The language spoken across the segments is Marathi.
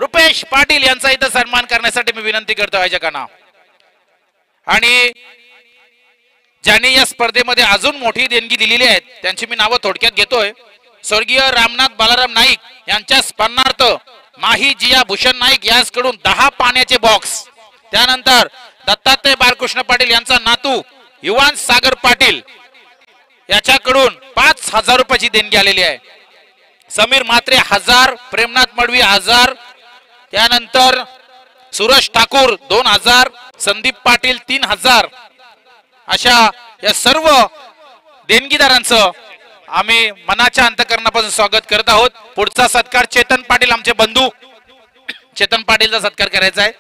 रुपेश पाटील यांचा इथं सन्मान करण्यासाठी मी विनंती करतो आयोजकांना। आणि ज्यांनी या स्पर्धेमध्ये अजून मोठी देणगी दिलेली आहेत त्यांची मी नावं थोडक्यात घेतोय। स्वर्गीय रामनाथ बालाराम नाईक यांच्या स्मरणार्थ माही जिया भूषण नाईक यांच्याकडून 10 पाण्याचे बॉक्स। त्यानंतर दत्तात्रय बाळकृष्ण पाटील यांचा नातू युवान सागर पाटील याच्याकडून 5000 रुपयाची देणगी आलेली आहे। समीर म्हात्रे 1000, प्रेमनाथ मडवी 1000, त्यानंतर सुरेश ठाकूर 2000, संदीप पाटील 3000, अशा या सर्व देणगीदारांचं आम्ही मनाच्या अंतःकरणापासून स्वागत करत आहोत। पुढचा सत्कार चेतन पाटील आमचे बंधू चेतन पाटीलचा सत्कार करायचा आहे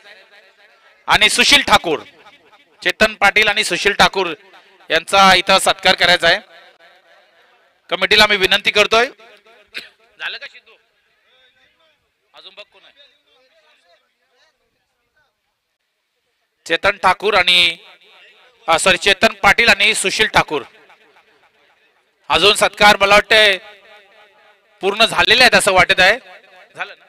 आणि सुशील ठाकूर, चेतन पाटील आणि सुशील ठाकूर यांचा इथं सत्कार करायचा आहे। कमिटीला मी विनंती करतोय। झालं का सिद्धू? अजून बघ कोण आहे? चेतन ठाकूर आणि सॉरी चेतन पाटील आणि सुशील ठाकूर अजून सत्कार मला वाटते पूर्ण झालेले आहेत असं वाटत आहे। झालं ना?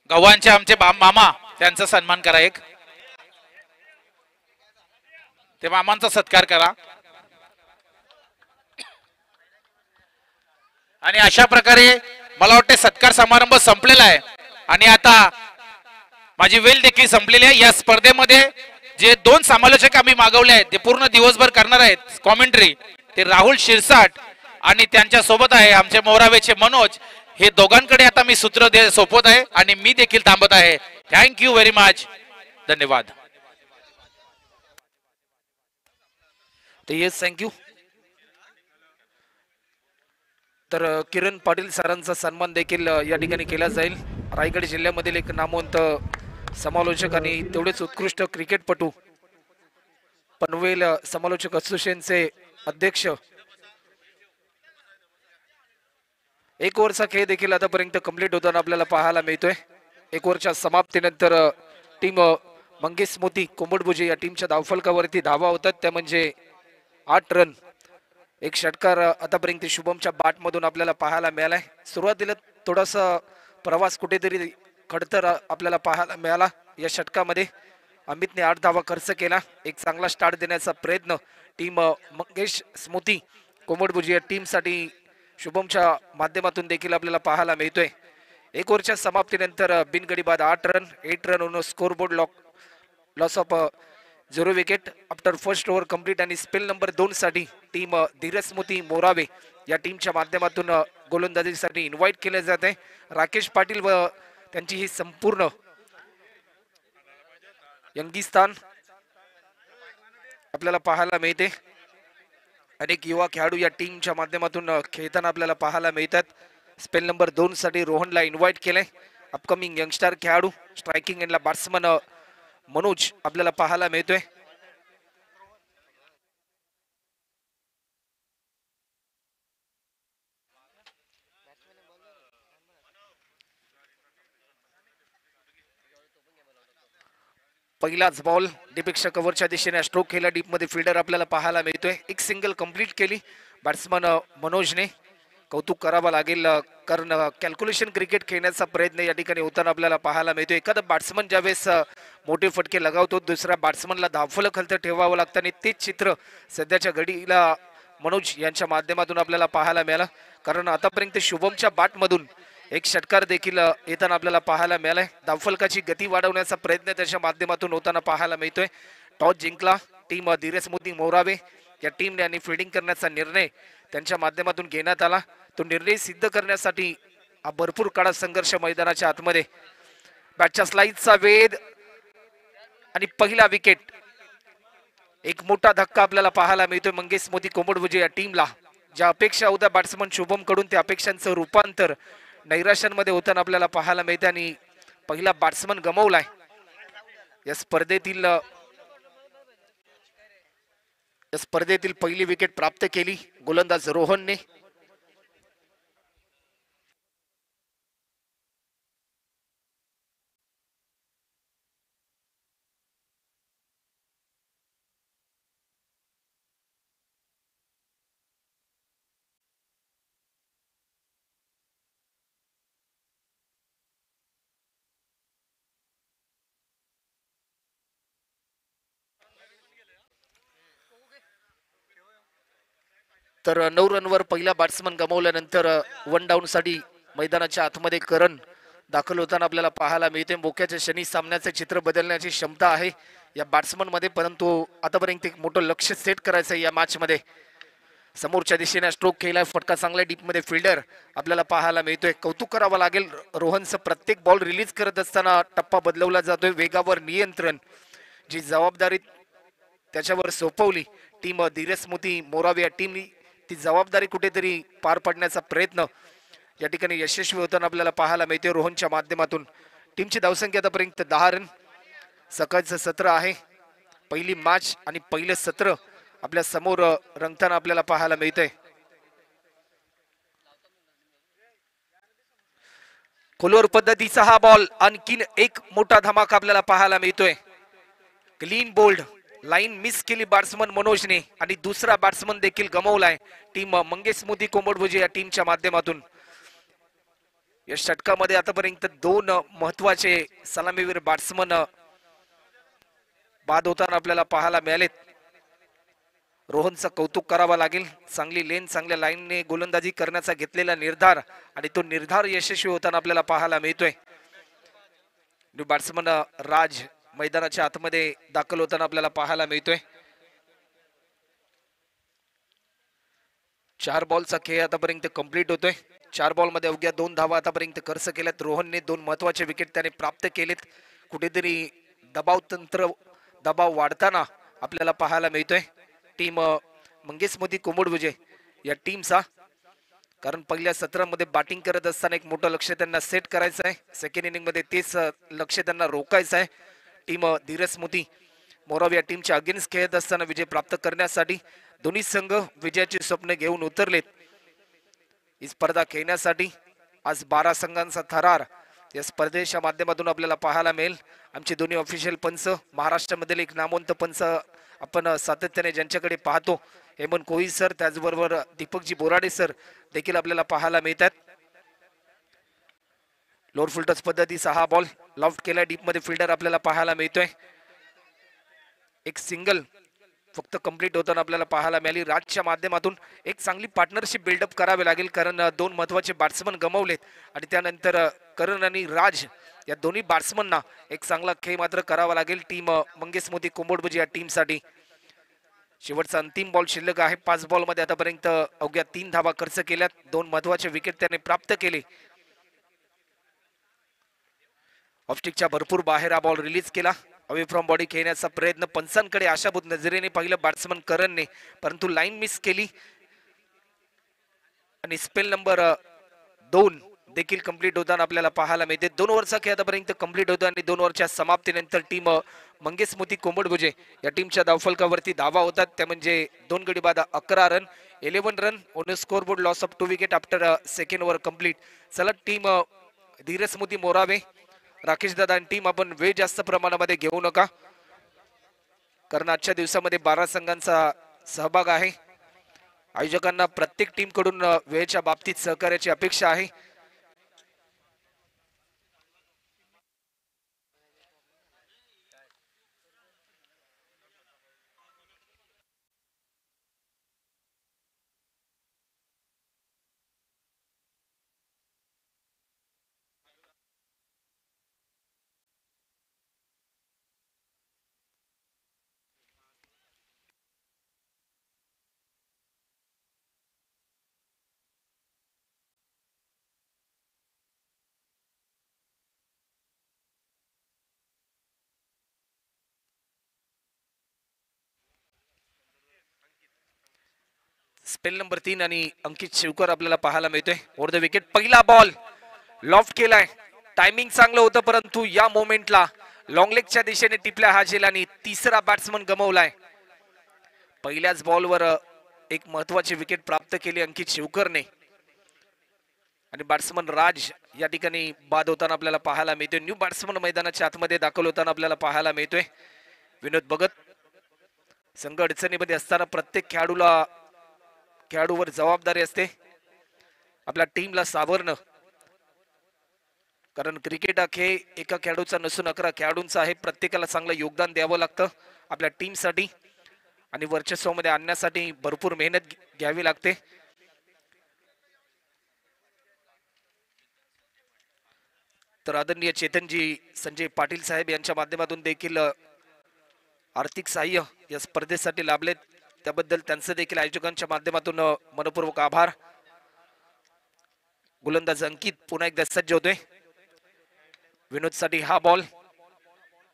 गव्हांचे आमचे मामा त्यांचा सन्मान करा, एक ते मामांचा सत्कार करा। आणि अशा प्रकारे मला वाटते सत्कार समारंभ संपलेला आहे आणि आता माझी वेळ देखील संपलेली आहे। या स्पर्धेमध्ये जे 2 समालोचक आम्ही मागवले आहेत ते पूर्ण दिवसभर करणार आहेत कॉमेंट्री, ते राहुल शिरसाट आणि त्यांच्या सोबत आहे आमचे मोरावेचे मनोज। हे दोघांकडे आता मी सूत्र सोपवत आहे आणि मी देखील थांबत आहे। थँक्यू व्हेरी मच, धन्यवाद। Yes, thank you. तर किरण पाटील सरांचा सन्मान देखील या ठिकाणी केला जाईल। रायगड जिल्ह्यामधील एक नामवंत समालोचक आणि तेवढेच उत्कृष्ट क्रिकेटपटू, पनवेल समालोचक असोसिएशनचे अध्यक्ष। 1 ओव्हरचा खेळ देखील आतापर्यंत कंप्लीट होताना आपल्याला पाहायला मिळतोय। 1 ओव्हरच्या समाप्तीनंतर टीम मंगेश मोती कोंबडभुजे या टीमच्या धावफलकावरती धावा होतात, त्या म्हणजे 8 रन। एक षटकार आतापर्यंत शुभमच्या बॅट मधून आपल्याला पाहायला मिळालाय। सुरुवातीला थोडासा प्रवास कुठेतरी खडतर आपल्याला पाहायला मिळाला। या षटकामध्ये अमितने 8 धावा खर्च केला। एक चांगला स्टार्ट देण्याचा प्रयत्न टीम मंगेश स्मृती कोंबडभुजे या टीमसाठी शुभमच्या माध्यमातून देखील आपल्याला पाहायला मिळतोय। 1 ओव्हरच्या समाप्तीनंतर बिनगडी बाद 8 run, 8 run on score board, loss of 0 wicket after first over complete. आणि स्पेल नंबर 2 साठी टीम धीरज स्मृती मोरावे या टीमच्या माध्यमातून गोलंदाजीसाठी इन्व्हाइट केले जाते। राकेश पाटील व त्यांची ही संपूर्ण यंगिस्तान आपल्याला पाहायला मिळते। अनेक युवा खेळाडू या टीमच्या माध्यमातून खेळताना आपल्याला पाहायला मिळतात। स्पेल नंबर 2 साठी रोहनला इन्व्हाइट केले। अपकमिंग यंगस्टर खेळाडू स्ट्रायकिंग एंडला बॅट्समन मनोज आपल्याला पाहायला मिळतोय। पहिलाच बॉल डीपेक्षा कव्हरच्या दिशेने स्ट्रोक केला, डीप मध्ये फिल्डर आपल्याला पाहायला मिळतोय। एक सिंगल कंप्लीट केली बॅट्समन मनोजने, कौतुक करावं लागेल, कारण कॅल्क्युलेशन क्रिकेट खेळण्याचा प्रयत्न या ठिकाणी होताना आपल्याला पाहायला मिळतोय। एखादा बॅट्समन ज्यावेळेस मोठे फटके लगावतो दुसऱ्या बॅट्समनला धावफलक खालतं ठेवावं लागतं आणि तेच चित्र सध्याच्या घडीला मनोज यांच्या माध्यमातून आपल्याला पाहायला मिळालं। कारण आतापर्यंत शुभमच्या बॅटमधून एक षटकार देखील येताना आपल्याला पाहायला मिळालाय। धावफलकाची गती वाढवण्याचा प्रयत्न त्याच्या माध्यमातून होताना पाहायला मिळतोय। टॉस जिंकला टीम धीरज मोती मोरावे या टीमने आणि फिल्डिंग करण्याचा निर्णय त्यांच्या माध्यमातून घेण्यात आला। तो निर्णय सिद्ध करण्यासाठी भरपूर काळ संघर्ष मैदानाच्या आतमध्ये, बॅटच्या स्लाइसचा वेध आणि पहिला विकेट। एक मोठा धक्का आपल्याला पाहायला मिळतोय मंगेश मोती कोंबडभुजे या टीमला। ज्या अपेक्षा होत्या बॅट्समन शुभम कडून त्या अपेक्षांचं रूपांतर नैराश्यांमध्ये होताना आपल्याला पाहायला मिळते आणि पहिला बॅट्समन गमावलाय या स्पर्धेतील पहिली विकेट प्राप्त केली गोलंदाज रोहनने। तर 9 रनवर पहिला बॅट्समन गमावल्यानंतर 1 डाऊन साठी मैदानाच्या आतमध्ये करण दाखल होताना आपल्याला पाहायला मिळते. मोक्याच्या क्षणी सामन्याचे चित्र बदलण्याची क्षमता आहे या बॅट्समन मध्ये, परंतु आतापर्यंत एक मोठं लक्ष सेट करायचं आहे या मॅच मध्ये. समोरच्या दिशेने स्ट्रोक केलाय, फटका चांगल्या डीप मध्ये फिल्डर आपल्याला पाहायला मिळतोय. कौतुक करावं लागेल रोहनचं, प्रत्येक बॉल रिलीज करत असताना टप्पा बदलवला जातोय. वेगावर नियंत्रण, जी जबाबदारी त्याच्यावर सोपवली टीम धीरस्मृती मोरावे या टीमनी, ती जबाबदारी कुठेतरी पार पाडण्याचा प्रयत्न या ठिकाणी यशस्वी होताना आपल्याला पाहायला मिळते रोहनच्या माध्यमातून. टीमची धावसंख्या आतापर्यंत 10 रन. सकाळचं सत्र आहे, पहिली मॅच आणि पहिलं सत्र आपल्या समोर रंगताना आपल्याला पाहायला मिळतंय. खोलवर पद्धतीचा हा बॉल, आणखीन एक मोठा धमाका आपल्याला पाहायला मिळतोय. क्लीन बोल्ड, लाईन मिस केली बॅट्समन मनोजने आणि दुसरा बॅट्समन देखील गमावलाय टीम मंगेश मोदी कोंबडभुजे या टीमच्या माध्यमातून. या षटकामध्ये आतापर्यंत 2 महत्वाचे सलामीवीर बॅट्समन बाद होताना आपल्याला पाहायला मिळालेत. रोहनचं कौतुक करावं लागेल, चांगली लेन, चांगल्या लाईनने गोलंदाजी करण्याचा घेतलेला निर्धार आणि तो निर्धार यशस्वी होताना आपल्याला पाहायला मिळतोय. बॅट्समन राज मैदानाच्या आतमध्ये दाखल होताना आपल्याला पाहायला मिळतोय. 4 बॉलचा खेळ आतापर्यंत कंप्लीट होतोय. 4 बॉल मध्ये अवघ्या 2 धावा आतापर्यंत खर्च केल्यात. रोहनने 2 महत्वाचे विकेट त्याने प्राप्त केलेत. कुठेतरी दबाव वाढताना आपल्याला पाहायला मिळतोय टीम मंगेश मोदी कोंबडभुजे या टीमचा, कारण पहिल्या सत्रामध्ये बॅटिंग करत असताना एक मोठं लक्ष त्यांना सेट करायचं आहे. सेकंड इनिंग मध्ये तेच लक्ष त्यांना रोखायचं आहे. टीम धीरस्मृती मोराव या टीमच्या अगेन्स्ट खेळत असताना विजय प्राप्त करण्यासाठी दोन्ही संघ विजयाची स्वप्न घेऊन उतरलेत. ही स्पर्धा खेळण्यासाठी आज 12 संघांचा थरार या स्पर्धेच्या माध्यमातून आपल्याला पाहायला मिळेल. आमचे दोन्ही ऑफिशियल पंच, महाराष्ट्रामधील एक नामवंत पंच आपण सातत्याने ज्यांच्याकडे पाहतो, हेमंत कोळी सर, त्याचबरोबर दीपकजी बोराडे सर देखील आपल्याला पाहायला मिळतात. लोअर फुलटच पद्धतीचा हा बॉल लॉफ्ट केला डीप मध्ये, फिल्डर आपल्याला पाहायला मिळतोय. एक सिंगल फक्त कंप्लीट होताना आपल्याला पाहायला मिळाली. राजच्या माध्यमातून एक चांगली पार्टनरशिप बिल्डअप करावी लागेल, कारण 2 महत्वाचे बॅट्समन गमावलेत आणि त्यानंतर करण आणि राज या दोन्ही बॅट्समनना एक चांगला खेळ मात्र करावा लागेल टीम मंगेश मोदी कोंबडभुजे या टीमसाठी. शेवटचा अंतिम बॉल शिल्लक आहे. 5 बॉल मध्ये आतापर्यंत अवघ्या 3 धावा खर्च केल्यात. 2 महत्वाचे विकेट त्याने प्राप्त केले. ऑफस्टिकच्या भरपूर बाहेर हा बॉल रिलीज केला. अवे फ्रॉम बॉडी खेळण्याचा प्रयत्न पंचांकडे आशाभूत नजरेने पाहिलं बॅट्समन करणने, परंतु लाईन मिस केली आणि स्पेल नंबर 2 देखील कंप्लीट होताना आपल्याला पाहायला मिळते. 2 ओव्हरचा खेळ आतापर्यंत कंप्लीट होतो आणि 2 ओव्हरच्या समाप्तीनंतर टीम मंगेश मोती कोंबडभुजे या टीमच्या धावफलकावरती धावा होतात. त्या म्हणजे 2 गडी बाद 11 run, 11 run on score board, loss of 2 wicket after second over complete. चला टीम धीरस्मृती मोरावे, राकेश दादा आणि टीम, आपण वेळ जास्त प्रमाणामध्ये घेऊ नका, कारण आजच्या दिवसामध्ये 12 संघांचा सहभाग आहे. आयोजकांना प्रत्येक टीम कडून वेळेच्या बाबतीत सहकार्याची अपेक्षा आहे. स्पेल नंबर 3 आणि अंकित शिवकर आपल्याला पाहायला मिळतोय. ओव्हर द विकेट पहिला बॉल लॉफ्ट केलाय. टायमिंग चांगलं होतं, परंतु या मोमेंटला लॉंग लेगच्या दिशेने टिपल्या हा झेलानी तिसरा बॅट्समन गमावलाय. पहिल्याच बॉलवर एक महत्वाची विकेट प्राप्त केली अंकित शिवकरने आणि बॅट्समन राज या ठिकाणी बाद होताना आपल्याला पाहायला मिळतोय. न्यू बॅट्समन मैदानाच्या आतमध्ये दाखल होताना आपल्याला पाहायला मिळतोय. विनोद भगत, संघ अडचणीमध्ये असताना प्रत्येक खेळाडूवर जबाबदारी असते आपल्या टीमला सावरणं, कारण क्रिकेट हा खेळ एका खेळाडूचा नसून 11 खेळाडूंचा आहे. प्रत्येकाला चांगलं योगदान द्यावं लागतं आपल्या टीमसाठी आणि वर्चस्वामध्ये आणण्यासाठी भरपूर मेहनत घ्यावी लागते. तर आदरणीय चेतनजी संजय पाटील साहेब यांच्या माध्यमातून देखील आर्थिक सहाय्य या स्पर्धेसाठी लाभलेत, त्याबद्दल त्यांचं देखील आयोजकांच्या माध्यमातून मनपूर्वक आभार. गोलंदाज अंकित पुन्हा एकदा सज्ज होतोय. विनोदसाठी हा बॉल,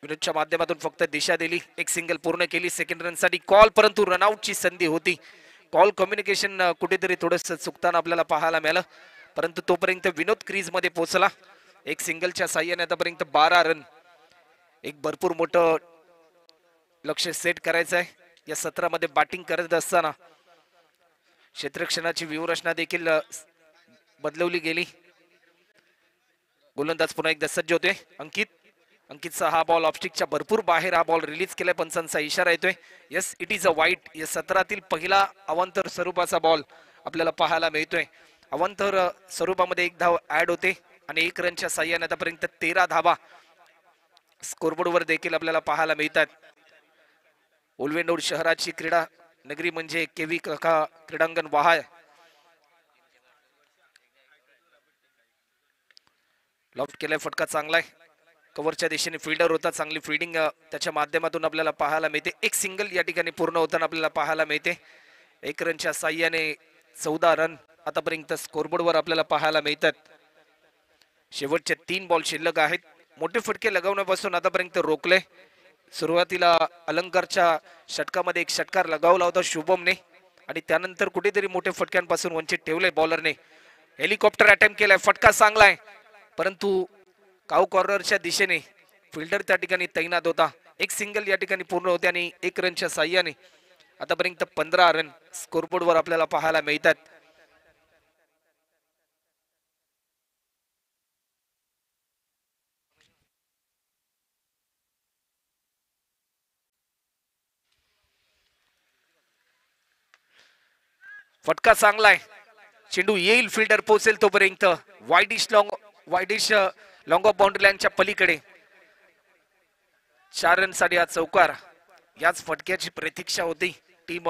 विनोदच्या माध्यमातून फक्त दिशा दिली, एक सिंगल पूर्ण केली. सेकंड रन साठी कॉल, परंतु रनआउटची संधी होती. कॉल कम्युनिकेशन कुठेतरी थोडंसं चुकताना आपल्याला पाहायला मिळालं, परंतु तोपर्यंत विनोद क्रीज मध्ये पोहोचला. एक सिंगलच्या साह्याने आतापर्यंत 12 रन, एक भरपूर मोठं लक्ष सेट करायचं आहे. या सत्रामध्ये बॅटिंग करत असताना क्षेत्ररक्षणाची व्यूहरचना देखील बदलवली गेली. गोलंदाज पुन्हा एकदा सज्ज होते. अंकितचा हा बॉल ऑफस्टिकच्या भरपूर बाहेर हा बॉल रिलीज केलाय, पंचांचा इशारा येतोय. यस, इट इज अ वाईट. या सत्रातील पहिला अवांतर स्वरूपाचा बॉल आपल्याला पाहायला मिळतोय. अवांतर स्वरूपामध्ये एक धाव ऍड होते आणि 1 रनच्या साह्याने आतापर्यंत 13 धावा स्कोरबोर्डवर देखील आपल्याला पाहायला मिळतात. उलवेंडोर शहराची क्रीडा नगरी म्हणजे केवी काका क्रीडांगण वहाय. लॉफ्ट केलाय, फटका चांगला आहे. कव्हरच्या दिशेने फिल्डर होता, चांगली फिल्डिंग त्याच्या माध्यमातून आपल्याला पाहायला मिळते. एक सिंगल या ठिकाणी पूर्ण होताना आपल्याला पाहायला मिळते. 1 रनच्या साह्याने 14 रन आतापर्यंत स्कोरबोर्डवर आपल्याला पाहायला मिळतात. शेवटचे 3 बॉल शिल्लक आहेत. मोठे फटके लगावण्यापासून आतापर्यंत रोखले. सुरुवातीला अलंकारच्या षटकामध्ये एक षटकार लगावला होता शुभमने आणि त्यानंतर कुठेतरी मोठ्या फटक्यांपासून वंचित ठेवले बॉलरने. हेलिकॉप्टर अटेम्प्ट केलाय, फटका चांगला आहे, परंतु काऊ कॉर्नरच्या दिशेने फिल्डर त्या ठिकाणी तैनात होता. एक सिंगल या ठिकाणी पूर्ण होते आणि 1 रनच्या साह्याने आतापर्यंत 15 रन स्कोरबोर्डवर आपल्याला पाहायला मिळतात. फटका चांगला आहे, चेंडू येईल, फिल्डर पोहोचेल तोपर्यंत. वाईडिश लॉंग ऑफ बाउंड्री लाईनच्या पलीकडे 4 रन साठी हा चौकार. याच फटक्याची प्रतीक्षा होती टीम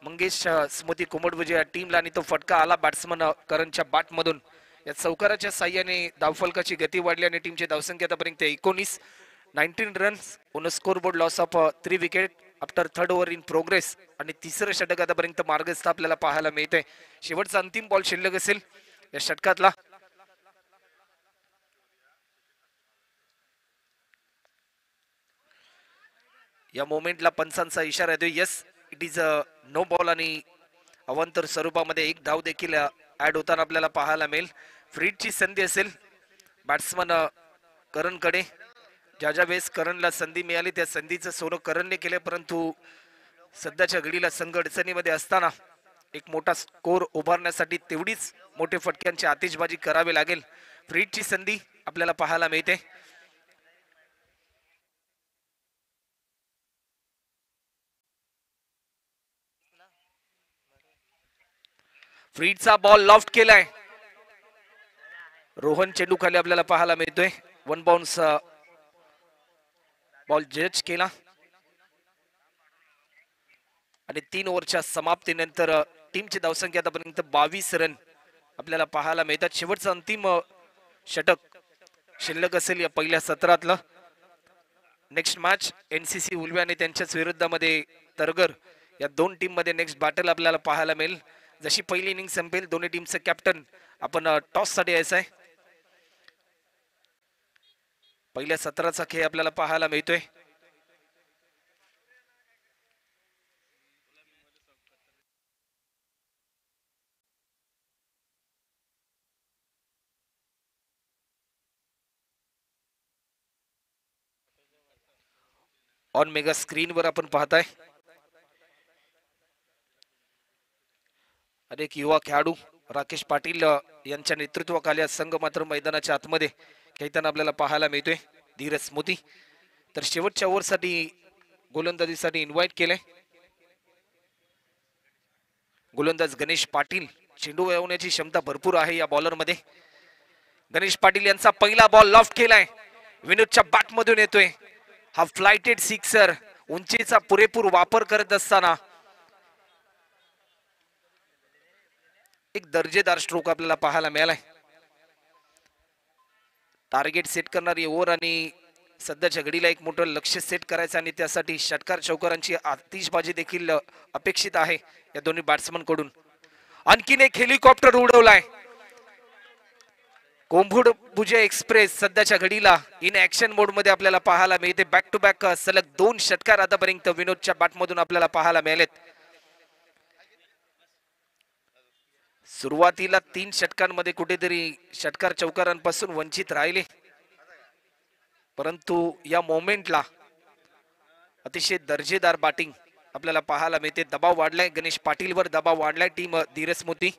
मंगेश स्मृती कुमडवजे या टीमला आणि तो फटका आला बॅट्समन करणच्या बॅट मधून. या चौकाराच्या साह्याने धावफलकाची गती वाढली आणि टीमची धावसंख्या आतापर्यंत 19 runs on score board, loss of 3 wicket after 3rd over in progress. आणि तिसरं षटक आतापर्यंत मार्गस्थ आपल्याला पाहायला मिळतंय. शेवटचा अंतिम बॉल शिल्लक असेल या षटकातला. या मोमेंटला पंचांचा इशारा येतोय. Yes, it is a no ball आणि अवांतर स्वरूपामध्ये 1 धाव देखील ऍड होताना आपल्याला पाहायला मिळेल. फ्रीडची संधी असेल बॅट्समन करणकडे. ज्या वेळेस करणला संधी मिळाली त्या संधीचं सोनं करणने केले, परंतु सध्याच्या घडीला संघ अडचणीमध्ये असताना एक मोठा स्कोर उभारण्यासाठी तेवढीच मोठे फटक्यांची आतिषबाजी करावी लागेल. फ्रीडची संधी आपल्याला पाहायला मिळते. फ्रीडचा बॉल लॉफ्ट केलाय. रोहन चेंडू खाली आपल्याला पाहायला मिळतोय. 1 बाउन्स बॉल जज केला आणि 3 ओव्हरच्या समाप्तीनंतर टीमची धावसंख्या आतापर्यंत 22 रन आपल्याला पाहायला मिळतात. शेवटचं अंतिम षटक शिल्लक असेल या पहिल्या सत्रातलं. नेक्स्ट मॅच NCC उलवे आणि त्यांच्याच विरुद्धामध्ये तरगर या 2 टीम मध्ये नेक्स्ट बॅटल आपल्याला पाहायला मिळेल. जशी पहिली इनिंग संपेल दोन्ही टीमचे कॅप्टन आपण टॉस साठी यायचं आहे. पहिल्या सत्राचा खेळ आपल्याला पाहायला मिळतोय. ऑन मेगा स्क्रीन वर आपण पाहताय अनेक युवा खेळाडू राकेश पाटील यांच्या नेतृत्वाखाली संघ मात्र मैदानाच्या आतमध्ये खेळताना आपल्याला पाहायला मिळतोय. धीरज मोदी तर शेवटच्या ओव्हरसाठी गोलंदाजीसाठी इन्व्हाइट केले. गोलंदाज गणेश पाटील. चेंडू वळवण्याची क्षमता भरपूर आहे या बॉलर मध्ये. गणेश पाटील यांचा पहिला बॉल लॉफ्ट केलाय, विनोदच्या बॅट मधून येतोय. हा फ्लाइटेड सिक्सर उंचीचा पुरेपूर वापर करत असताना एक दर्जेदार स्ट्रोक आपल्याला पाहायला मिळालाय. टार्गेट सेट करणारी ओव्हर आणि सध्याच्या घडीला एक मोठं लक्ष सेट करायचं आणि त्यासाठी षटकार चौकारांची आतिषबाजी देखील अपेक्षित आहे या दोन्ही बॅट्समन कडून. आणखीन एक हेलिकॉप्टर उडवलाय. कोंभुडभुजे एक्सप्रेस सध्याच्या घडीला इन ऍक्शन मोड मध्ये आपल्याला पाहायला मिळते. बॅक टू बॅक सलग 2 षटकार आतापर्यंत विनोदच्या बॅटमधून आपल्याला पाहायला मिळालेत. सुरुवातीला 3 षटकांमध्ये कुठेतरी षटकार चौकारांपासून वंचित राहिले, परंतु या मोमेंटला अतिशय दर्जेदार बॅटिंग आपल्याला पाहायला मिळते. दबाव वाढलाय, गणेश पाटीलवर दबाव वाढलाय टीम धीरज मोती.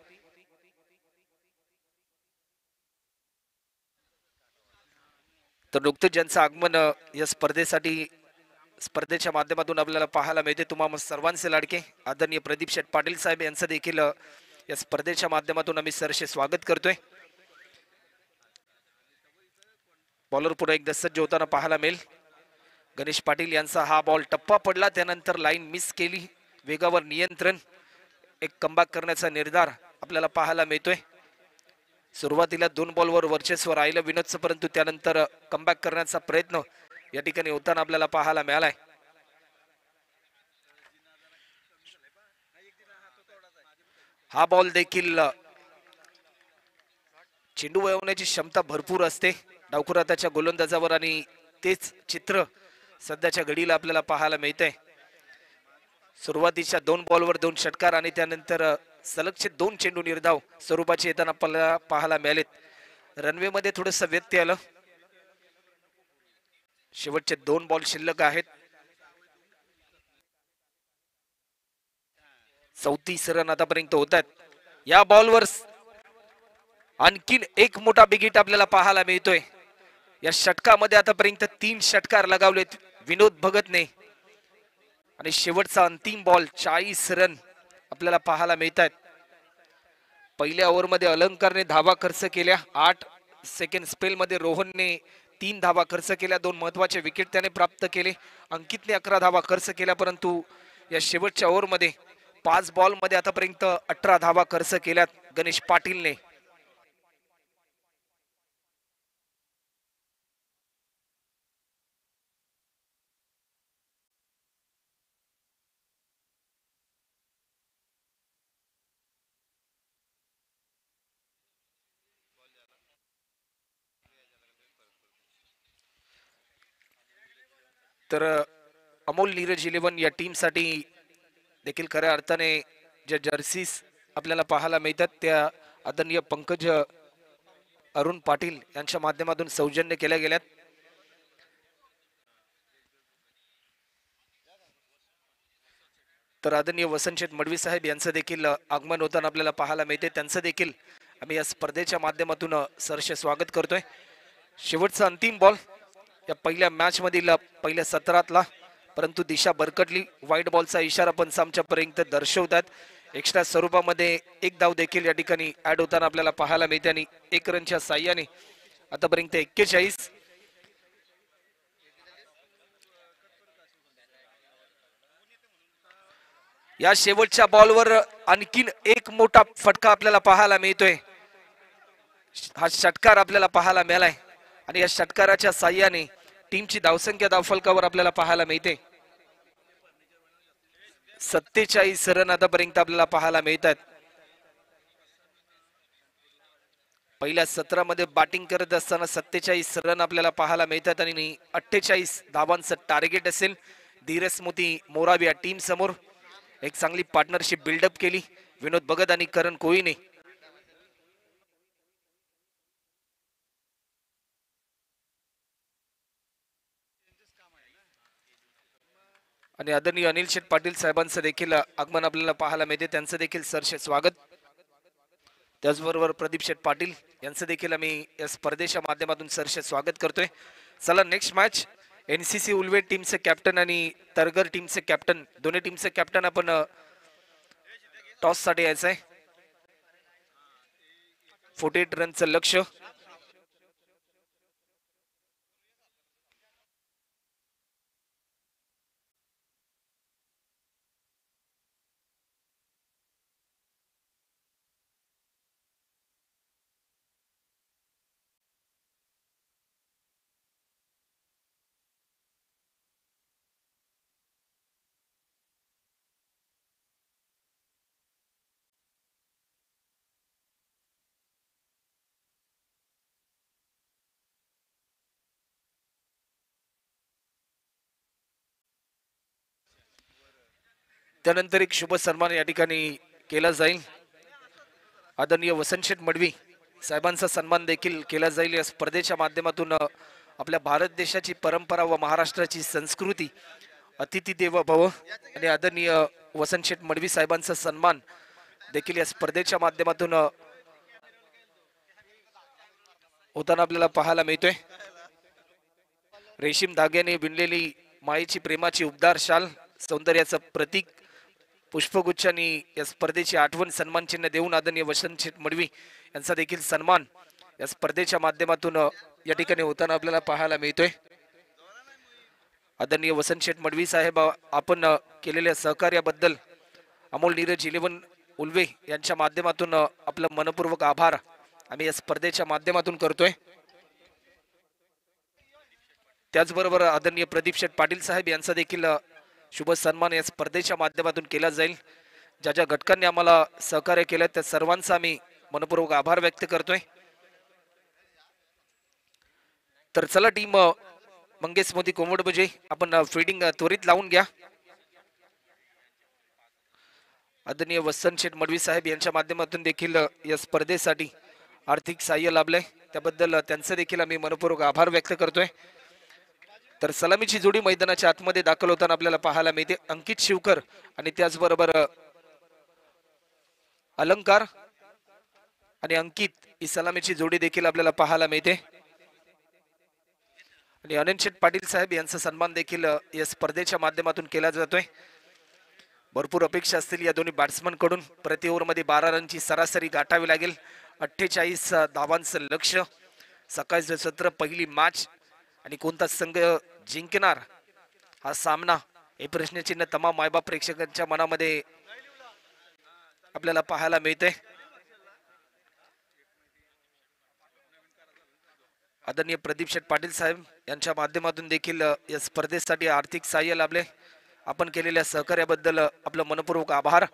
तर नुकतंच ज्यांचं आगमन या स्पर्धेच्या माध्यमातून आपल्याला पाहायला मिळते, तुम्हा सर्वांचे लाडके आदरणीय प्रदीप शेठ पाटील साहेब यांचं देखील या स्पर्धेच्या माध्यमातून आम्ही सरसे स्वागत करतोय. बॉलर पुढे एकदा सज्ज होताना पाहायला मिळेल. गणेश पाटील यांचा हा बॉल टप्पा पडला, त्यानंतर लाईन मिस केली, वेगावर नियंत्रण, एक कमबॅक करण्याचा निर्धार आपल्याला पाहायला मिळतोय. सुरुवातीला 2 बॉलवर वर्चस्व राहिलं विनोदचं, परंतु त्यानंतर कमबॅक करण्याचा प्रयत्न या ठिकाणी होताना आपल्याला पाहायला मिळालाय. हा बॉल देखील चेंडू वळवण्याची क्षमता भरपूर असते डावखुरा त्याच्या गोलंदाजावर, आणि तेच चित्र सध्याच्या घडीला आपल्याला पाहायला मिळतंय. सुरुवातीच्या 2 बॉलवर 2 षटकार आणि त्यानंतर सलगचे 2 चेंडू निर्धाव स्वरूपाचे येताना आपल्याला पाहायला मिळालेत. रनवे मध्ये थोडंसं व्यत्यय आलं. शेवटचे 2 बॉल शिल्लक आहेत. 34 रन आतापर्यंत होत आहेत. या बॉलवर आणखीन एक मोठा बिगिट आपल्याला पाहायला मिळतोय. या षटकामध्ये आतापर्यंत 3 षटकार लगावलेत विनोद भगतने, आणि शेवटचा अंतिम बॉल 40 रन आपल्याला पाहायला मिळत आहेत. पहिल्या ओव्हरमध्ये अलंकारने धावा खर्च केल्या. 8 सेकंड स्पेल मध्ये रोहनने 3 धावा खर्च केल्या. 2 महत्वाचे विकेट त्याने प्राप्त केले. अंकितने 11 धावा खर्च केल्या, परंतु या शेवटच्या ओव्हरमध्ये 5 बॉल मध्ये आतापर्यंत 18 धावा खर्च केल्यात गणेश पाटीलने. तर अमोल नीरज 11 या टीम साठी देखील खऱ्या अर्थाने ज्या जर्सीज आपल्याला पाहायला मिळतात त्या आदरणीय पंकज अरुण पाटील यांच्या माध्यमातून सौजन्य केल्या गेल्यात. तर आदरणीय वसंतशेठ मडवी साहेब यांचं देखील आगमन होताना आपल्याला पाहायला मिळते. त्यांचं देखील आम्ही या स्पर्धेच्या माध्यमातून सरसे स्वागत करतोय. शेवटचा अंतिम बॉल या पहिल्या मॅच मधील पहिल्या सत्रातला, परंतु दिशा भरकटली. व्हाईट बॉलचा इशारा पण आमच्यापर्यंत दर्शवतात. एक्स्ट्रा स्वरूपामध्ये एक धाव देखील या ठिकाणी ऍड होताना आपल्याला पाहायला मिळते, आणि 1 रनच्या साह्याने आतापर्यंत 41. या शेवटच्या बॉलवर आणखीन एक मोठा फटका आपल्याला पाहायला मिळतोय. हा षटकार आपल्याला पाहायला मिळालाय, आणि या षटकाराच्या साह्याने टीमची धावसंख्या धावफलकावर आपल्याला पाहायला मिळते. 47 रन आतापर्यंत आपल्याला पाहायला मिळतात. पहिल्या सत्रामध्ये बॅटिंग करत असताना 47 रन आपल्याला पाहायला मिळतात, आणि 48 धावांचं टार्गेट असेल. धीरज मोती मोराबिया टीम समोर एक चांगली पार्टनरशिप बिल्डअप केली विनोद भगत आणि करण कोळीने. आणि आदरणीय अनिल शेठ पाटील साहेबांचं देखील आगमन आपल्याला पाहायला मिळते. त्यांचं देखील सरसे स्वागत. त्याचबरोबर प्रदीप शेठ पाटील यांचं देखील आम्ही या स्पर्धेच्या माध्यमातून सरसे स्वागत करतोय. चला नेक्स्ट मॅच एनसीसी उल्वे टीमचे कॅप्टन आणि तरगर टीमचे कॅप्टन, दोन्ही टीमचे कॅप्टन आपण टॉस साठी यायचंय. 48 रनचं लक्ष्य. त्यानंतर एक शुभ सन्मान या ठिकाणी केला जाईल. आदरणीय वसंतशेठ मडवी साहेबांचा सन्मान देखील केला जाईल. या स्पर्धेच्या माध्यमातून आपल्या भारत देशाची परंपरा व महाराष्ट्राची संस्कृती अतिथी देव भव आणि आदरणीय वसंतशेठ मडवी साहेबांचा सन्मान देखील या स्पर्धेच्या माध्यमातून होताना आपल्याला पाहायला मिळतोय. रेशीम धाग्याने विणलेली मायेची प्रेमाची उबदार शाल, सौंदर्याचं प्रतीक, पुष्पगुच्छांनी या स्पर्धेची आठवण सन्मान चिन्ह देऊन आदरणीय वसंतशेठ मडवी यांचा देखील सन्मान या स्पर्धेच्या माध्यमातून या ठिकाणी होताना आपल्याला पाहायला मिळतोय. आदरणीय वसंतशेठ मडवी साहेब, आपण केलेल्या सहकार्याबद्दल अमोल नीरज 11 उल्वे यांच्या माध्यमातून आपलं मनपूर्वक आभार आम्ही या स्पर्धेच्या माध्यमातून करतोय. त्याचबरोबर आदरणीय प्रदीप शेठ पाटील साहेब यांचा देखील शुभ सन्मान या स्पर्धेच्या माध्यमातून केला जाईल. ज्या ज्या घटकांनी आम्हाला सहकार्य केलं त्या सर्वांचा आम्ही मनपूर्वक आभार व्यक्त करतोय. तर चला टीम मंगेश मोदी कोंबडबुजे, आपण फील्डिंग त्वरित लावून घ्या. आदरणीय वसंतशेठ मडवी साहेब यांच्या माध्यमातून देखील या स्पर्धेसाठी आर्थिक सहाय्य लाभलंय, त्याबद्दल त्यांचे देखील आम्ही मनपूर्वक आभार व्यक्त करतोय. तर सलामीची जोडी मैदानाच्या आतमध्ये दाखल होताना आपल्याला पाहायला मिळते. अंकित शिवकर आणि त्याचबरोबर अलंकार आणि अंकित ही सलामीची जोडी देखील आपल्याला पाहायला मिळते. आणि अनंत शेठ पाटील साहेब यांचा सन्मान देखील या स्पर्धेच्या माध्यमातून केला जातोय. भरपूर अपेक्षा असतील या दोन्ही बॅट्समन कडून. प्रति ओव्हर मध्ये 12 रनची सरासरी गाठावी लागेल. 48 धावांचं लक्ष्य. सकाळचं सत्र, पहिली मॅच आणि कोणता संघ जिंकणार हा सामना हे प्रश्नचिन्ह तमाम मायबाप प्रेक्षकांच्या मनामध्ये आपल्याला पाहायला मिळते. आदरणीय प्रदीप शेठ पाटील साहेब यांच्या माध्यमातून देखील या स्पर्धेसाठी आर्थिक सहाय्य लाभले. आपण केलेल्या सहकार्याबद्दल आपलं मनपूर्वक आभार.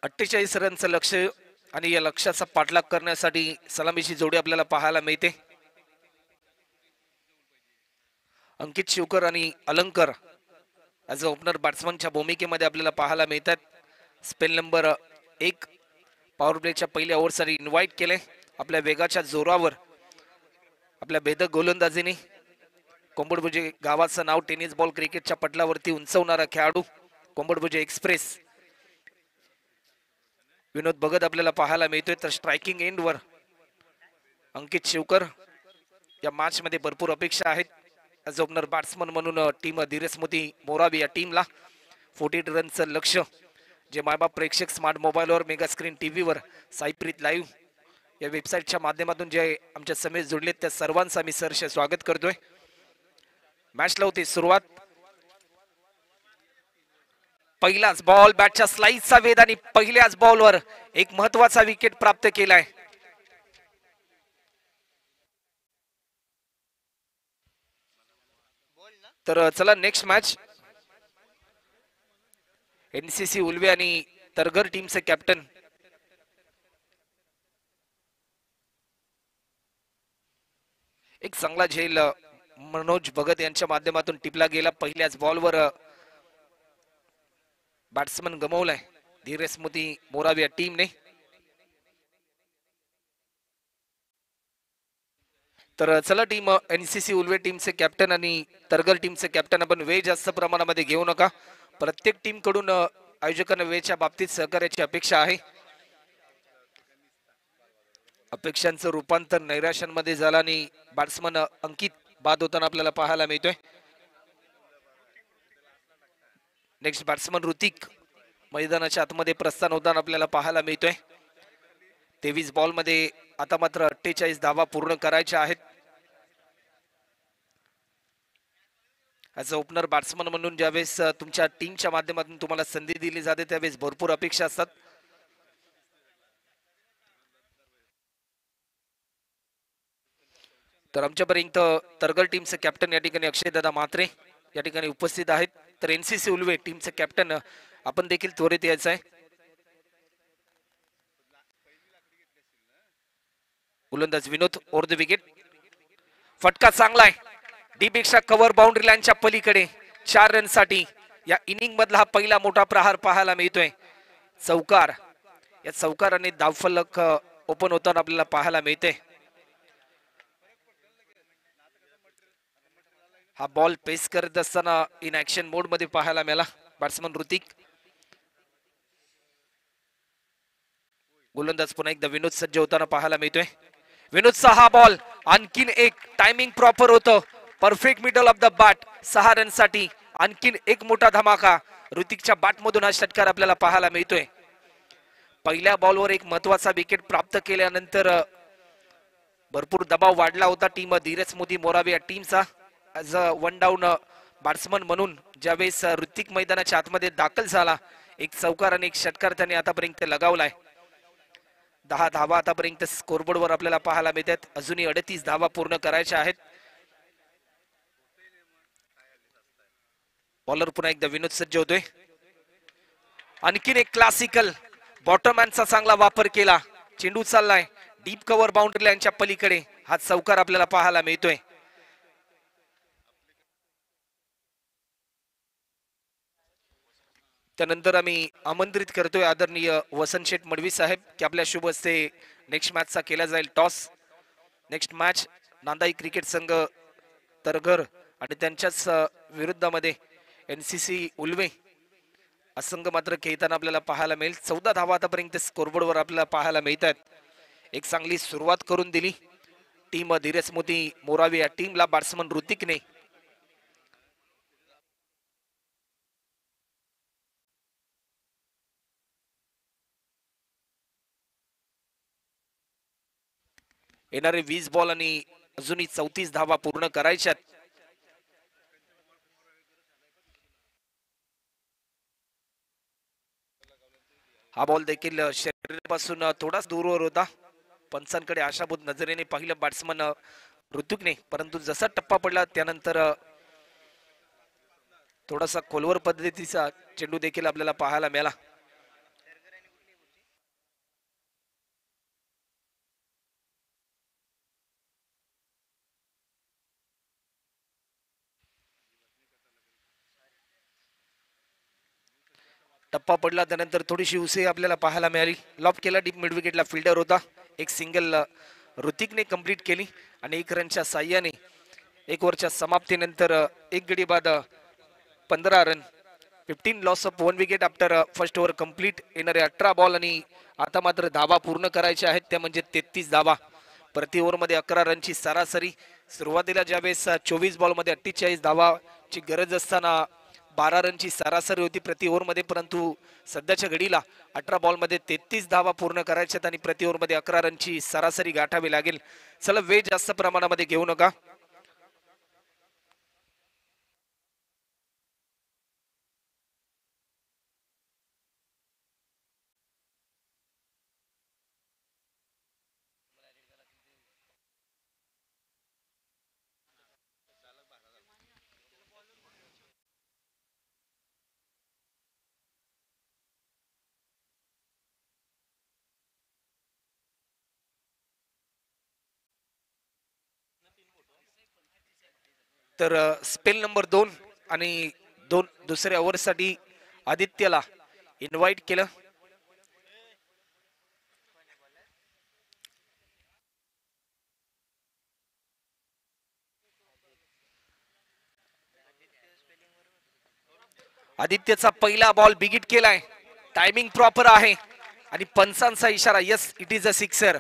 अठ्ठेचाळीस रनचं लक्ष्य आणि या लक्ष्याचा पाठलाग करण्यासाठी सलामीची जोडी आपल्याला पाहायला मिळते. अंकित शिवकर आणि अलंकार ॲज अ ओपनर बॅट्समनच्या भूमिकेमध्ये आपल्याला पाहायला मिळतात. स्पेल नंबर 1 पॉवर प्लेच्या पहिल्या ओव्हरसाठी इन्व्हाइट केले. आपल्या वेगाच्या जोरावर आपल्या भेदक गोलंदाजीने कोंबडभुजे गावाचं नाव टेनिस बॉल क्रिकेटच्या पटलावरती उंचवणारा खेळाडू कोंबडभुजे एक्सप्रेस विनोद भगत आपल्याला पाहायला मिळतोय. तर स्ट्रायकिंग एंडवर अंकित शिवकर. या मॅच मध्ये भरपूर अपेक्षा आहेत. ॲज ओपनर बॅट्समन म्हणून टीम धीरस्मृती मोरावी या टीमला 48 रनचं लक्ष्य, जे मायबाप प्रेक्षक स्मार्ट मोबाईलवर, मेगा स्क्रीन टीव्हीवर, साईप्रीत लाईव्ह या वेबसाईटच्या माध्यमातून जे आमच्या समेत जोडलेत त्या सर्वांचं आम्ही सहर्ष स्वागत करतोय. मॅचला होती सुरुवात. पहिलाच बॉल, बॅटच्या स्लाइसचा वेध आणि पहिल्याच बॉलवर एक महत्वाचा विकेट प्राप्त केलाय. तर चला नेक्स्ट मॅच. एनसीसी उल्वे आणि तरघर टीमचे कॅप्टन एक चांगला झेल मनोज भगत यांच्या माध्यमातून टिपला गेला. पहिल्याच बॉलवर बॅट्समन गमावलाय धीरस्मृती मोरावी या टीमने. तर चला टीम एनसीसी उल्वे टीमचे कॅप्टन आणि तरघर टीमचे कॅप्टन, आपण वेळ जास्त प्रमाणामध्ये घेऊ नका. प्रत्येक टीम कडून आयोजकांना वेळच्या बाबतीत सहकार्याची अपेक्षा आहे. अपेक्षांचं रूपांतर नैराश्यांमध्ये झालं आणि बॅट्समन अंकित बाद होताना आपल्याला पाहायला मिळतोय. नेक्स्ट बॅट्समन ऋतिक मैदानाच्या आतमध्ये प्रस्थान होताना आपल्याला पाहायला मिळतोय. 23 बॉल मध्ये आता मात्र 48 धावा पूर्ण करायच्या आहेत. ॲज अ ओपनर बॅट्समन म्हणून ज्यावेळेस तुमच्या टीमच्या माध्यमातून तुम्हाला संधी दिली जाते त्यावेळेस भरपूर अपेक्षा असतात. तर आमच्यापर्यंत तरघर टीमचे कॅप्टन या ठिकाणी अक्षय दादा म्हात्रे या ठिकाणी उपस्थित आहेत. तर एनसीसी उल्वे टीमचे कॅप्टन आपण देखील त्वरित यायचं आहे. गोलंदाज विनोद ओव्हर द विकेट. फटका चांगला आहे. डीपेक्षा कव्हर बाउंड्री लाईनच्या पलीकडे 4 रनसाठी या इनिंग मधला हा पहिला मोठा प्रहार पाहायला मिळतोय. चौकार, या चौकाराने धावफलक ओपन होताना आपल्याला पाहायला मिळते. हा बॉल पेस करत असताना इन ऍक्शन मोड मध्ये पाहायला मिळाला बॅट्समन ऋतिक. गोलंदाज पुन्हा एकदा विनोद सज्ज होताना पाहायला मिळतोय. विनोदचा हा बॉल आणखीन एक टायमिंग प्रॉपर होतं. Perfect middle of the bat 6 रनसाठी आणखीन एक मोठा धमाका ऋतिकच्या बॅटमधून हा षटकार आपल्याला पाहायला मिळतोय. पहिल्या बॉलवर एक महत्वाचा विकेट प्राप्त केल्यानंतर भरपूर दबाव वाढला होता टीम धीरज मोदी मोरावे या टीमचा. As a one down batsman म्हणून ज्यावेळेस ऋतिक मैदानाच्या आतमध्ये दाखल झाला, एक चौकार आणि एक षटकार त्याने आतापर्यंत लगावलाय. 10 धावा आतापर्यंत स्कोरबोर्डवर आपल्याला पाहायला मिळतात. अजूनही 38 धावा पूर्ण करायच्या आहेत. बॉलर पुन्हा एकदा विनोद सज्ज होतोय. आणखीन एक क्लासिकल बॉटमहॅनचा चांगला वापर केला. चेंडू चाललाय डीप कव्हर बाउंड्री लाईनच्या पलीकडे. हा चौकार आपल्याला पाहायला मिळतोय. त्यानंतर आम्ही आमंत्रित करतोय आदरणीय वसंत शेठ मडवी साहेब की आपल्या शुभ हस्ते नेक्स्ट मॅचचा केला जाईल टॉस. नेक्स्ट मॅच नांदाई क्रिकेट संघ तरघर आणि त्यांच्याच विरुद्धामध्ये एनसीसी उल्वे असंघ मात्र खेळताना आपल्याला पाहायला मिळेल. 14 धावा आतापर्यंत स्कोरबोर्डवर आपल्याला पाहायला मिळतात. एक चांगली सुरुवात करून दिली टीम धीरज मोदी मोरावे या टीमला बॅट्समन ऋतिकने. येणारे 20 बॉल आणि अजूनही 34 धावा पूर्ण करायच्यात. हा बॉल देखील शरीरापासून थोडाच दूरवर होता. पंचांकडे आशाभूत नजरेने पाहिलं बॅट्समन ऋतिकने, परंतु जसा टप्पा पडला त्यानंतर थोडासा खोलवर पद्धतीचा चेंडू देखील आपल्याला पाहायला मिळाला. टप्पा पडला त्यानंतर थोडीशी उसे आपल्याला पाहायला मिळाली. लॉप केला डीप मिड विकेटला फिल्डर होता. एक सिंगल ऋतिकने कंप्लीट केली आणि 1 रनच्या साह्याने 1 ओव्हरच्या समाप्तीनंतर 1 गडी बाद 15 run. 15 loss of 1 wicket after first over complete. येणारे 18 बॉल आणि आता मात्र धावा पूर्ण करायच्या आहेत, त्या म्हणजे 33 धावा. प्रति ओव्हर मध्ये 11 रनची सरासरी. सुरुवातीला ज्यावेळेस 24 बॉल मध्ये 48 धावाची गरज असताना 12 रनची सरासरी होती प्रति ओव्हर मध्ये, परंतु सध्याच्या घडीला 18 बॉल मध्ये 33 धावा पूर्ण करायच्यात आणि प्रति ओव्हर मध्ये 11 रनची सरासरी गाठावी लागेल. चला वेळ जास्त प्रमाणामध्ये घेऊ नका. तर स्पेल नंबर 2 आणि दुसऱ्या ओव्हरसाठी आदित्यला इन्व्हाइट केलं. आदित्यचा पहिला बॉल बिगिट केलाय. टायमिंग प्रॉपर आहे आणि पंचांचा इशारा, yes it is a sixer.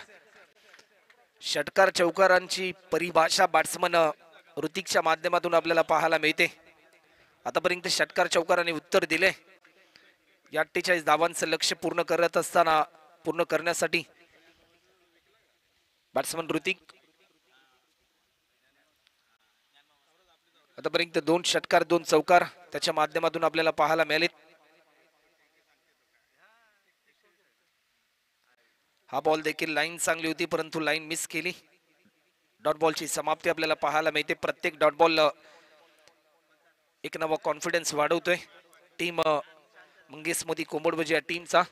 षटकार चौकारांची परिभाषा बॅट्समन ऋतिकच्या माध्यमातून आपल्याला पाहायला मिळते. आतापर्यंत षटकार चौकाराने उत्तर दिले. 48 धावांचं लक्ष पूर्ण करत असताना पूर्ण करण्यासाठी बॅट्समन ऋतिक आतापर्यंत 2 षटकार 2 चौकार त्याच्या माध्यमातून आपल्याला पाहायला मिळाले. हा बॉल देखील लाईन चांगली होती, परंतु लाईन मिस केली. डॉट बॉलची समाप्ती आपल्याला पाहायला मिळते. प्रत्येक डॉट बॉल एक नवा कॉन्फिडन्स वाढवतोय टीम मंगेश मोदी कोंबडवजी या टीमचा.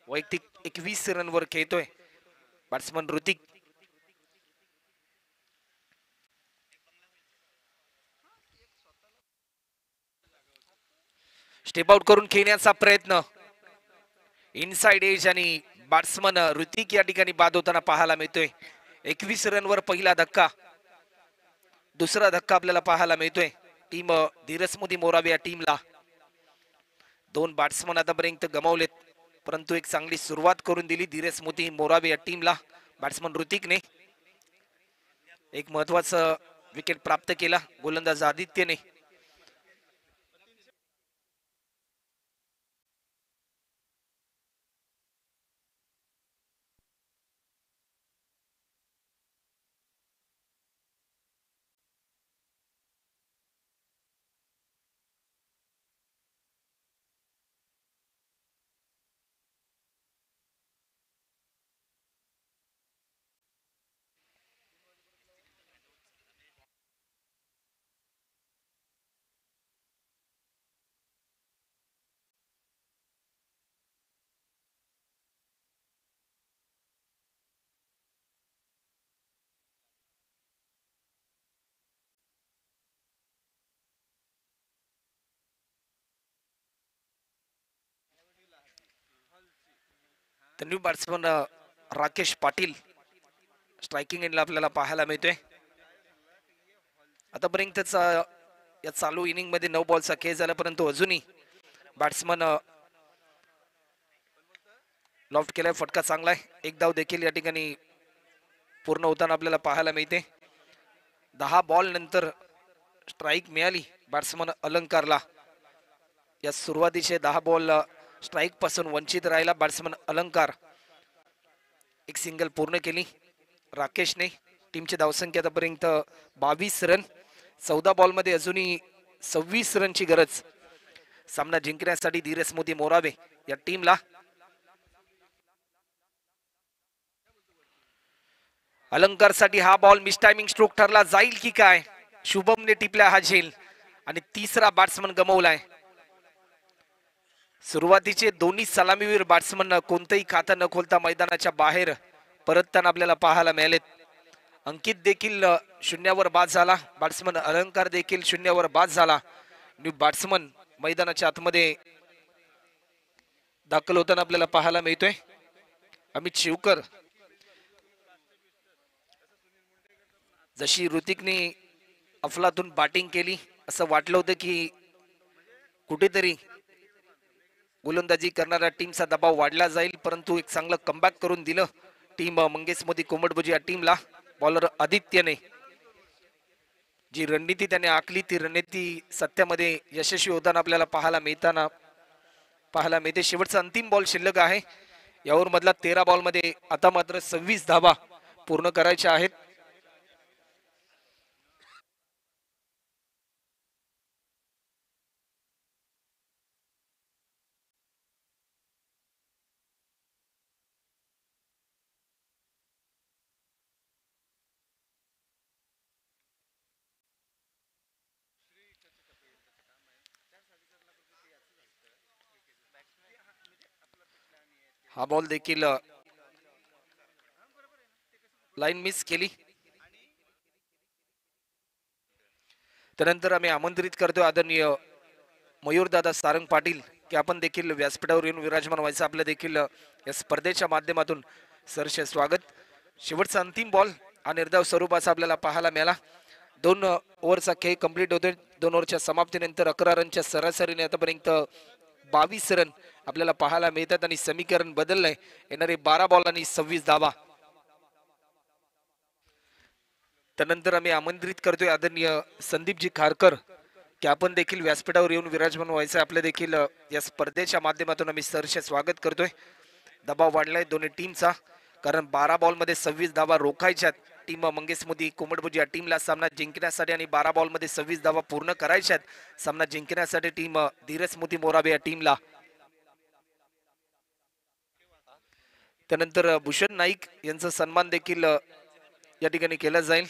वैयक्तिक 21 रनवर खेळतोय बॅट्समन ऋतिक. स्टेप आउट करून खेळण्याचा प्रयत्न इनसाइड एज आणि बॅट्समन ऋतिक या ठिकाणी बाद होताना पाहायला मिळतोय. 21 रनवर पहिला धक्का, दुसरा धक्का आपल्याला पाहायला मिळतोय टीम धीरज मोदी मोरावे या टीमला. दोन बॅट्समन आतापर्यंत गमावलेत, परंतु एक चांगली सुरुवात करून दिली धीरज मोदी मोरावे या टीमला बॅट्समन ऋतिकने. एक महत्वाचं विकेट प्राप्त केला गोलंदाज आदित्यने. तर new batsman Rakesh Patil striking एंडला आपल्याला पाहायला मिळतोय. आतापर्यंतचा या चालू इनिंग मध्ये 9 बॉलचा खेळ झाला, परंतु अजूनही बॅट्समन लॉफ्ट केलाय. फटका चांगला आहे. एक धाव देखील या ठिकाणी पूर्ण होताना आपल्याला पाहायला मिळते. 10 बॉल नंतर स्ट्राईक मिळाली बॅट्समन अलंकारला. या सुरुवातीचे 10 बॉल स्ट्राईक पासून वंचित राहिला बॅट्समन अलंकार. एक सिंगल पूर्ण केली राकेशने. टीमची धावसंख्या आतापर्यंत 22 रन. 14 बॉल मध्ये अजूनही 26 रनची गरज सामना जिंकण्यासाठी धीरज मोदी मोरावे या टीमला. अलंकार साठी हा बॉल मिस टायमिंग स्ट्रोक ठरला जाईल की काय. शुभमने टिपला हा झेल आणि तिसरा बॅट्समन गमावलाय. सुरुवातीचे दोन्ही सलामीवीर बॅट्समन कोणतंही खातं न खोलता मैदानाच्या बाहेर परतताना आपल्याला पाहायला मिळालेत. अंकित देखील शून्यावर बाद झाला. बॅट्समन अलंकार देखील शून्यावर बाद झाला. न्यू बॅट्समन मैदानाच्या आतमध्ये दाखल होताना आपल्याला पाहायला मिळतोय. अमित शिवकर. जशी ऋतिकने अफलातून बॅटिंग केली असं वाटलं होतं की कुठेतरी गोलंदाजी करणाऱ्या टीमचा दबाव वाढला जाईल, परंतु एक चांगलं कमबॅक करून दिलं टीम मंगेश मोदी कोंबडभुजी या टीमला. बॉलर आदित्यने जी रणनीती त्याने आखली ती रणनीती सत्यामध्ये यशस्वी होताना आपल्याला पाहायला मिळते. शेवटचा अंतिम बॉल शिल्लक आहे या ओव्हर मधला. 13 बॉल मध्ये आता मात्र 26 धावा पूर्ण करायच्या आहेत. हा बॉल देखील लाईन मिस केली. त्यानंतर आम्ही आमंत्रित करतोय आदरणीय मयूरदादा सारंग पाटील की आपण देखील व्यासपीठावर येऊन विराजमान व्हायचं. आपलं देखील या स्पर्धेच्या माध्यमातून सरसे स्वागत. शेवटचा अंतिम बॉल हा निर्धाव स्वरूपाचा आपल्याला पाहायला मिळाला. 2 ओव्हरचा खेळ कंप्लीट होतोय. 2 ओव्हरच्या समाप्तीनंतर 11 रनच्या सरासरीने आतापर्यंत 22 रन आपल्याला पाहायला मिळतात आणि समीकरण बदललंय. येणारे 12 बॉल आणि 26 धावा. त्यानंतर आम्ही आमंत्रित करतोय आदरणीय संदीपजी खारकर की आपण देखील व्यासपीठावर येऊन विराजमान व्हायचं. आपल्या देखील या स्पर्धेच्या माध्यमातून आम्ही सरसे स्वागत करतोय. दबाव वाढलाय दोन्ही टीमचा, कारण 12 बॉल मध्ये 26 धावा रोखायच्यात टीम मंगेश मोदी कोंबडभुजी या टीमला सामना जिंकण्यासाठी आणि 12 बॉल मध्ये 26 धावा पूर्ण करायच्यात सामना जिंकण्यासाठी टीम धीरज मोदी मोरावे या टीमला. त्यानंतर भूषण नाईक यांचा सन्मान देखील या ठिकाणी केला जाईल.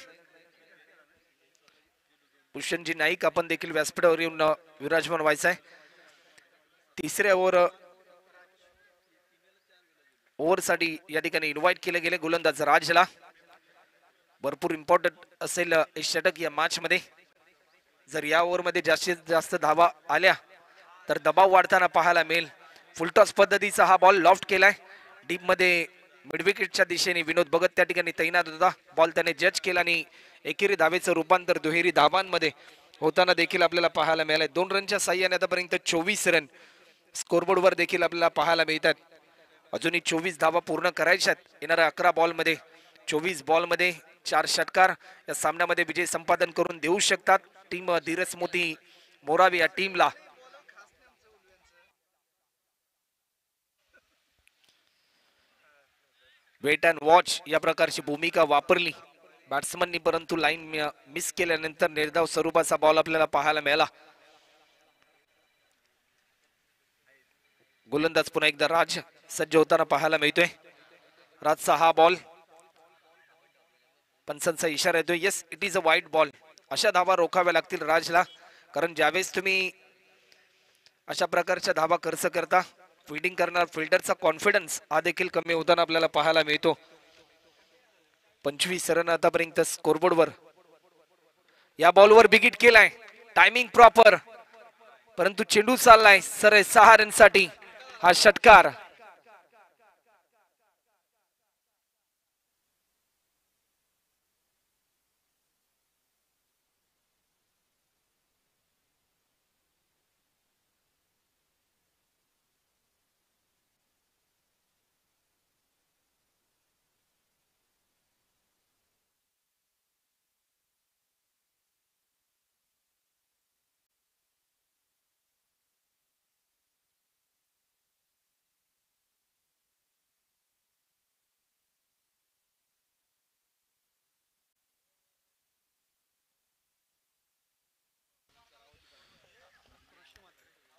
भूषणजी नाईक आपण देखील व्यासपीठावर येऊन विराजमान व्हायचं आहे. तिसऱ्या ओव्हरसाठी या ठिकाणी इन्व्हाइट केले गेले गोलंदाज राजला. भरपूर इम्पॉर्टंट असेल हे षटक या मॅच मध्ये. जर या ओव्हरमध्ये जास्तीत जास्त धावा आल्या तर दबाव वाढताना पाहायला मिळेल. फुलटॉस पद्धतीचा हा बॉल लॉफ्ट केलाय डीप मध्ये मिडविकेटच्या दिशेने. विनोद भगत त्या ठिकाणी तैनात होता. बॉल त्याने जज केला आणि एकेरी धावेचं रूपांतर दुहेरी धावांमध्ये होताना देखील आपल्याला पाहायला मिळालंय. 2 रनच्या साह्याने आतापर्यंत 24 रन स्कोरबोर्डवर देखील आपल्याला पाहायला मिळतात. अजूनही 24 धावा पूर्ण करायच्यात येणाऱ्या 11 बॉलमध्ये. 24 बॉलमध्ये 4 षटकार या सामन्यामध्ये विजय संपादन करून देऊ शकतात टीम धीरज मोती मोरावी या टीमला. वेट अँड वॉच या प्रकारची भूमिका वापरली बॅट्समननी, परंतु लाईन मिस केल्यानंतर निर्धाव स्वरूपाचा बॉल आपल्याला पाहायला मिळाला. गोलंदाज पुन्हा एकदा राज सज्ज होताना पाहायला मिळतोय. राजचा हा बॉल पंचांचा इशारा येतोय. Yes, it is a wide ball. अशा धावा रोखाव्या लागतील राजला, कारण ज्यावेळेस तुम्ही अशा प्रकारच्या धावा खर्च करता फिल्डिंग करणार फिल्डरचा कॉन्फिडन्स हा देखील कमी होताना आपल्याला पाहायला मिळतो. 25 रन आतापर्यंत स्कोरबोर्डवर. या बॉलवर बिगिट केलाय, टायमिंग प्रॉपर, परंतु चेंडू चाललाय सरळ 6 रनसाठी. हा षटकार.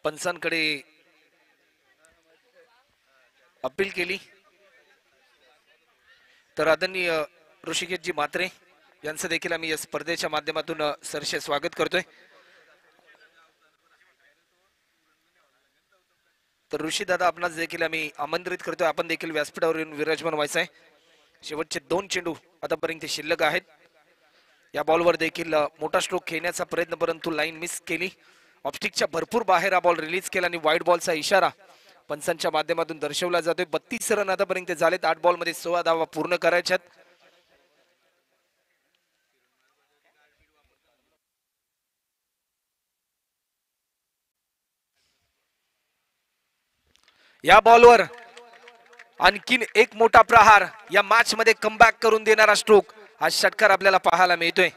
पंचांकडे अपील केली तर आदरणीय ऋषिकेशजी म्हात्रे यांचं देखील आम्ही या स्पर्धेच्या माध्यमातून सरसे स्वागत करतोय. तर ऋषी दादा आपणास देखील आम्ही आमंत्रित करतोय. आपण देखील व्यासपीठावर येऊन विराजमान व्हायचं आहे. शेवटचे 2 चेंडू आतापर्यंत शिल्लक आहेत. या बॉलवर देखील मोठा स्ट्रोक खेळण्याचा प्रयत्न, परंतु लाईन मिस केली. ऑफस्टिकच्या भरपूर बाहेर हा बॉल रिलीज केला आणि वाईड बॉलचा इशारा पंचांच्या माध्यमातून दर्शवला जातोय. 32 रन आतापर्यंत झालेत. 8 बॉलमध्ये 16 धावा पूर्ण करायच्यात. या बॉलवर आणखीन एक मोठा प्रहार, या मॅच मध्ये कमबॅक करून देणारा स्ट्रोक, हा षटकार आपल्याला पाहायला मिळतोय.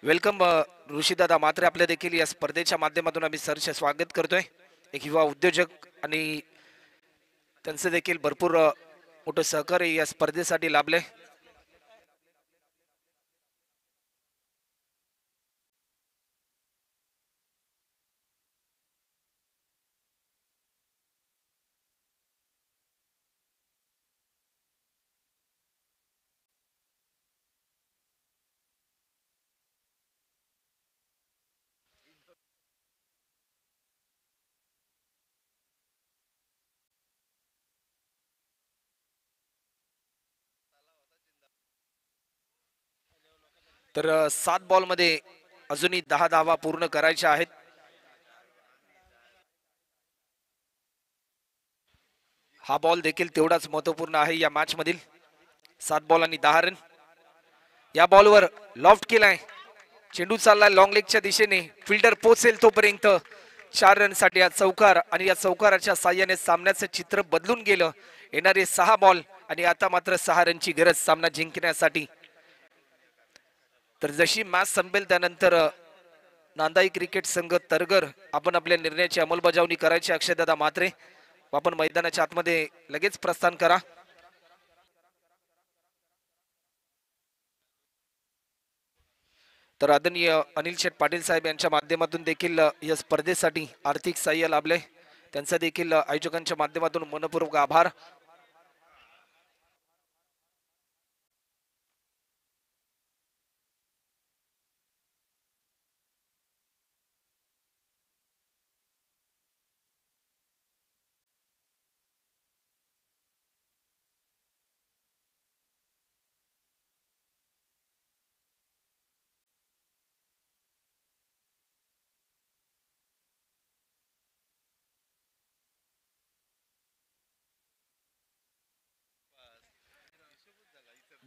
वेलकम ऋषीदादा म्हात्रे, आपल्या देखील या स्पर्धेच्या माध्यमातून आम्ही सरचे स्वागत करतोय. एक युवा उद्योजक आणि त्यांचे देखील भरपूर मोठं सहकार्य या स्पर्धेसाठी लाभले. तर 7 बॉल मध्ये अजूनही 10 धावा पूर्ण करायच्या आहेत. हा बॉल देखील तेवढाच महत्वपूर्ण आहे या मॅच मधील. 7 बॉल आणि 10 रन. या बॉलवर लॉफ्ट केलाय, चेंडू चाललाय लॉंग लेगच्या दिशेने. फिल्डर पोहोचेल तोपर्यंत 4 रन साठी हा चौकार, आणि या चौकाराच्या साह्याने सामन्याचं चित्र बदलून गेलं. येणारे 6 बॉल आणि आता मात्र 6 रनची गरज सामना जिंकण्यासाठी. तर जशी मॅच संपेल त्यानंतर नांदाई क्रिकेट संघ तरगर आपण आपल्या निर्णयाची अंमलबजावणी करायची. अक्षयदादा म्हात्रे, आपण मैदानाच्या आतमध्ये लगेच प्रस्थान करा. तर आदरणीय अनिल शेठ पाटील साहेब यांच्या माध्यमातून देखील या स्पर्धेसाठी आर्थिक सहाय्य लाभले. त्यांचा देखील आयोजकांच्या माध्यमातून मनपूर्वक आभार.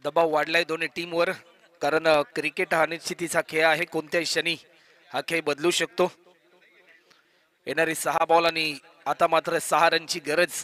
दबाव वाढलाय दोन्ही टीमवर, कारण क्रिकेट हा निश्चितीचा खेळ आहे. कोणत्याही क्षणी हा खेळ बदलू शकतो. येणारी 6 बॉल आणि आता मात्र 6 रनची गरज.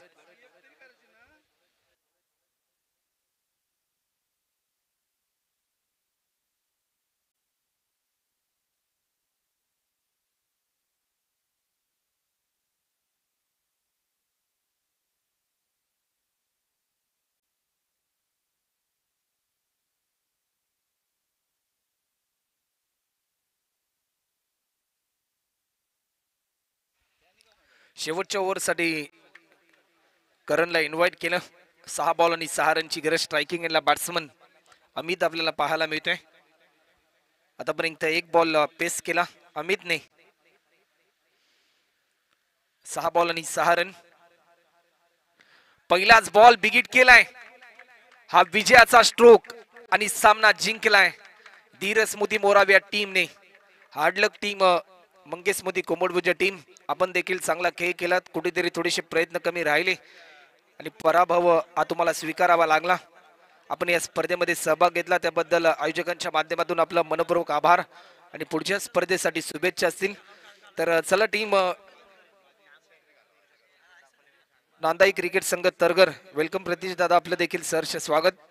शेवटच्या ओव्हरसाठी करणला इन्व्हाइट केलं. 6 बॉल आणि 6 रनची गरज. स्ट्रायकिंग एंडला बॅट्समन अमित आपल्याला पाहायला मिळतोय. आतापर्यंत 1 बॉल पेस केला अमितने. 6 बॉल आणि 6 रन. पहिलाच बॉल बिगिट केलाय. हा विजयाचा स्ट्रोक आणि सामना जिंकलाय धीरज मोदी मोराविया टीमने. हार्डलक टीम, मंगेश मोदी कोमडभुजा टीम, आपण देखील चांगला खेळ केलात. कुठेतरी थोडेसे प्रयत्न कमी राहिले आणि पराभव हा तुम्हाला स्वीकारावा लागला. आपण या स्पर्धेमध्ये सहभाग घेतला त्याबद्दल आयोजकांच्या माध्यमातून आपला मनपूर्वक आभार आणि पुढच्या स्पर्धेसाठी शुभेच्छा असतील. तर चला टीम नांदाई क्रिकेट संघ तरगर, वेलकम प्रतीश दादा, आपलं देखील सहर्ष स्वागत.